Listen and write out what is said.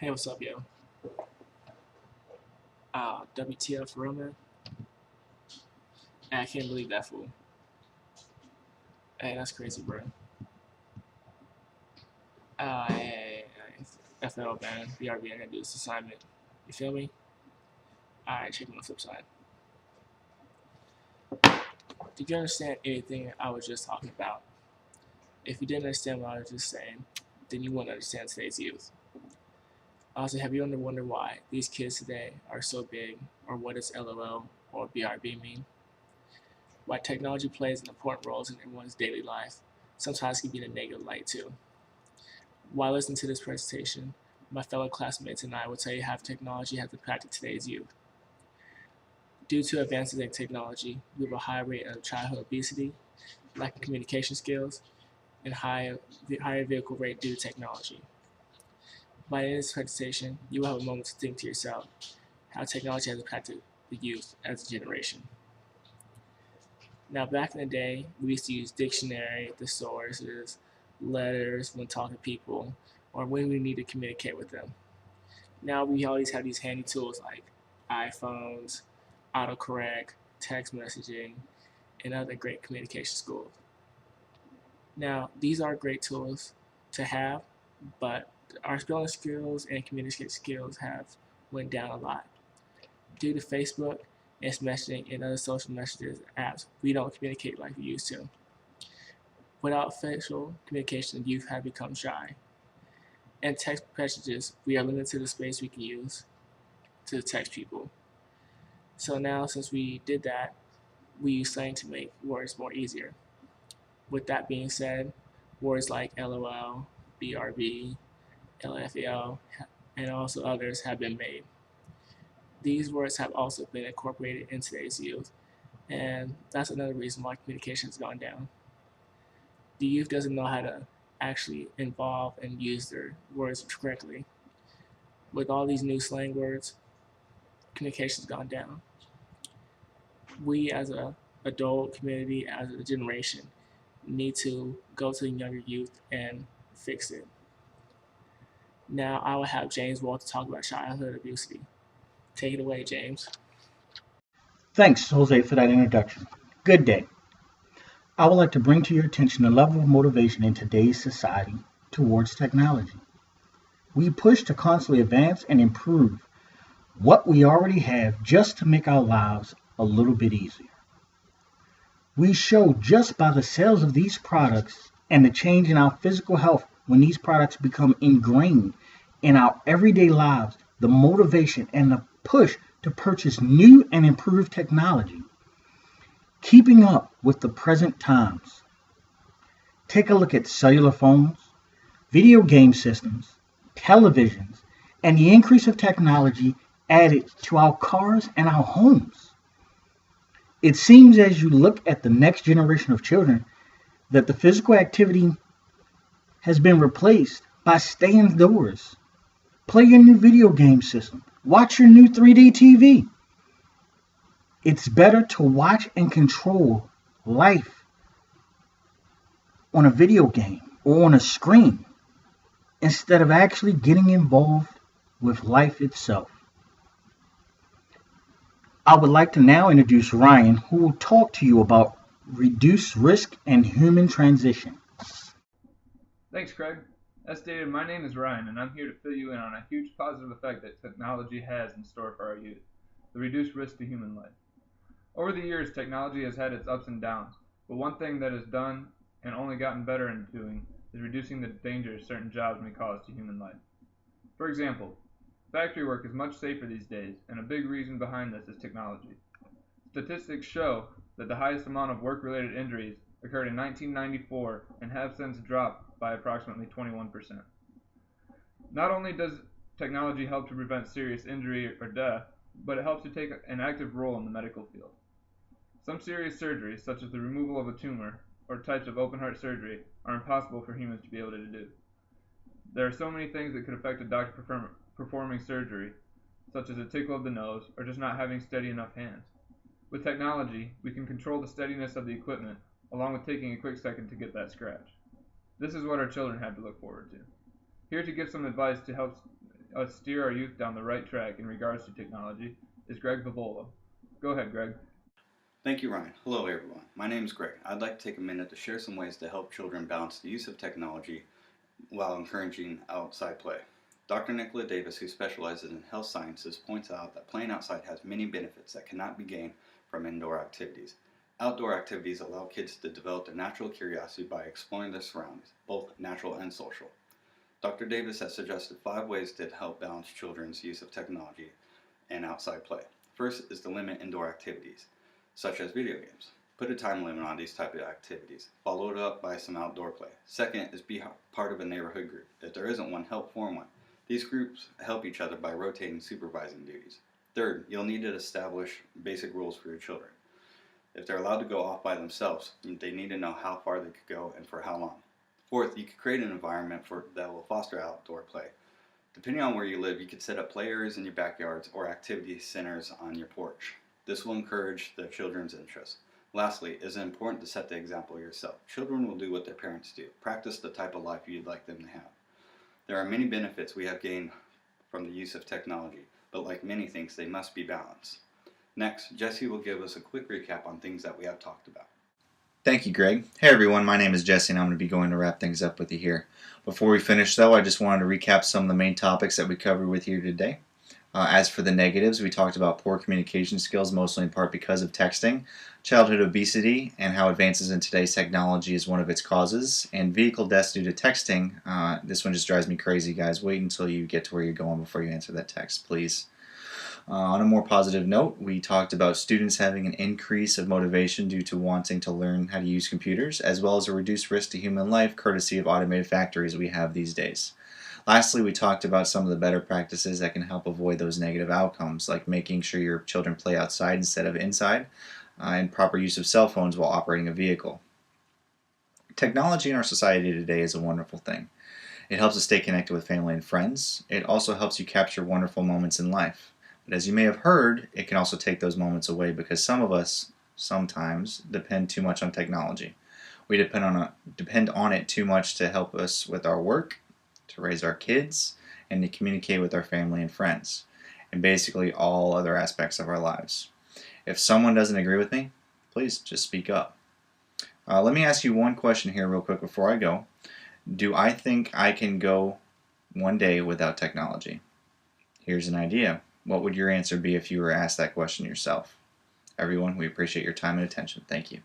Hey, what's up, yo? WTF for real, man? I can't believe that fool. Hey, that's crazy, bro. FL, man. BRB, I gotta do this assignment. You feel me? Alright, check on the flip side. Did you understand anything I was just talking about? If you didn't understand what I was just saying, then you wouldn't understand today's youth. Also, have you ever wondered why these kids today are so big, or what does LOL or BRB mean? Why technology plays an important role in everyone's daily life, sometimes can be in a negative light too. While listening to this presentation, my fellow classmates and I will tell you how technology has impacted today's youth. Due to advances in technology, we have a high rate of childhood obesity, lack of communication skills, and higher vehicle rate due to technology. By the end of this presentation, you will have a moment to think to yourself how technology has impacted the youth as a generation. Now, back in the day, we used to use dictionary, thesauruses, letters when talking to people, or when we need to communicate with them. Now we always have these handy tools like iPhones, autocorrect, text messaging, and other great communication tools. Now, these are great tools to have, but our spelling skills and communication skills have went down a lot. Due to Facebook, instant messaging, and other social messages apps, we don't communicate like we used to. Without facial communication, youth have become shy. And text messages, we are limited to the space we can use to text people. So now, since we did that, we use slang to make words more easier. With that being said, words like LOL, BRB, LFL, and also others have been made. These words have also been incorporated in today's youth, and that's another reason why communication has gone down. The youth doesn't know how to actually involve and use their words correctly. With all these new slang words, communication's gone down. We as a adult community, as a generation, need to go to the younger youth and fix it. Now I will have James Wall to talk about childhood obesity. Take it away, James. Thanks, Jose, for that introduction. Good day. I would like to bring to your attention the level of motivation in today's society towards technology. We push to constantly advance and improve what we already have just to make our lives a little bit easier. We show just by the sales of these products and the change in our physical health when these products become ingrained in our everyday lives, the motivation and the push to purchase new and improved technology, keeping up with the present times. Take a look at cellular phones, video game systems, televisions, and the increase of technology added to our cars and our homes. It seems as you look at the next generation of children that the physical activity has been replaced by stay indoors, play your new video game system, watch your new 3D TV. It's better to watch and control life on a video game or on a screen instead of actually getting involved with life itself. I would like to now introduce Ryan, who will talk to you about reduced risk and human transition. Thanks, Craig. As stated, my name is Ryan, and I'm here to fill you in on a huge positive effect that technology has in store for our youth, the reduced risk to human life. Over the years, technology has had its ups and downs, but one thing that has done and only gotten better in doing is reducing the dangers certain jobs may cause to human life. For example, factory work is much safer these days, and a big reason behind this is technology. Statistics show that the highest amount of work-related injuries occurred in 1994 and have since dropped by approximately 21%. Not only does technology help to prevent serious injury or death, but it helps to take an active role in the medical field. Some serious surgeries, such as the removal of a tumor or types of open heart surgery, are impossible for humans to be able to do. There are so many things that could affect a doctor performing surgery, such as a tickle of the nose or just not having steady enough hands. With technology, we can control the steadiness of the equipment, along with taking a quick second to get that scratch. This is what our children have to look forward to. Here to give some advice to help us steer our youth down the right track in regards to technology is Greg Vavola. Go ahead, Greg. Thank you, Ryan. Hello, everyone. My name is Greg. I'd like to take a minute to share some ways to help children balance the use of technology while encouraging outside play. Dr. Nicola Davis, who specializes in health sciences, points out that playing outside has many benefits that cannot be gained from indoor activities. Outdoor activities allow kids to develop their natural curiosity by exploring their surroundings, both natural and social. Dr. Davis has suggested 5 ways to help balance children's use of technology and outside play. First is to limit indoor activities, such as video games. Put a time limit on these type of activities, followed up by some outdoor play. Second is be part of a neighborhood group. If there isn't one, help form one. These groups help each other by rotating supervising duties. Third, you'll need to establish basic rules for your children. If they're allowed to go off by themselves, they need to know how far they could go and for how long. Fourth, you could create an environment that will foster outdoor play. Depending on where you live, you could set up play areas in your backyards or activity centers on your porch. This will encourage the children's interest. Lastly, it is important to set the example yourself. Children will do what their parents do. Practice the type of life you'd like them to have. There are many benefits we have gained from the use of technology, but like many things, they must be balanced. Next, Jesse will give us a quick recap on things that we have talked about. Thank you, Greg. Hey everyone, my name is Jesse and I'm going to be going to wrap things up with you here. Before we finish though, I just wanted to recap some of the main topics that we covered with you today. As for the negatives, we talked about poor communication skills, mostly in part because of texting, childhood obesity, and how advances in today's technology is one of its causes, and vehicle deaths due to texting. This one just drives me crazy, guys. Wait until you get to where you're going before you answer that text, please. On a more positive note, we talked about students having an increase of motivation due to wanting to learn how to use computers, as well as a reduced risk to human life courtesy of automated factories we have these days. Lastly, we talked about some of the better practices that can help avoid those negative outcomes, like making sure your children play outside instead of inside, and proper use of cell phones while operating a vehicle. Technology in our society today is a wonderful thing. It helps us stay connected with family and friends. It also helps you capture wonderful moments in life. But as you may have heard, it can also take those moments away because some of us sometimes depend too much on technology. We depend on it too much to help us with our work, to raise our kids, and to communicate with our family and friends, and basically all other aspects of our lives. If someone doesn't agree with me, please just speak up. Let me ask you one question here real quick before I go. Do I think I can go one day without technology? Here's an idea. What would your answer be if you were asked that question yourself? Everyone, we appreciate your time and attention. Thank you.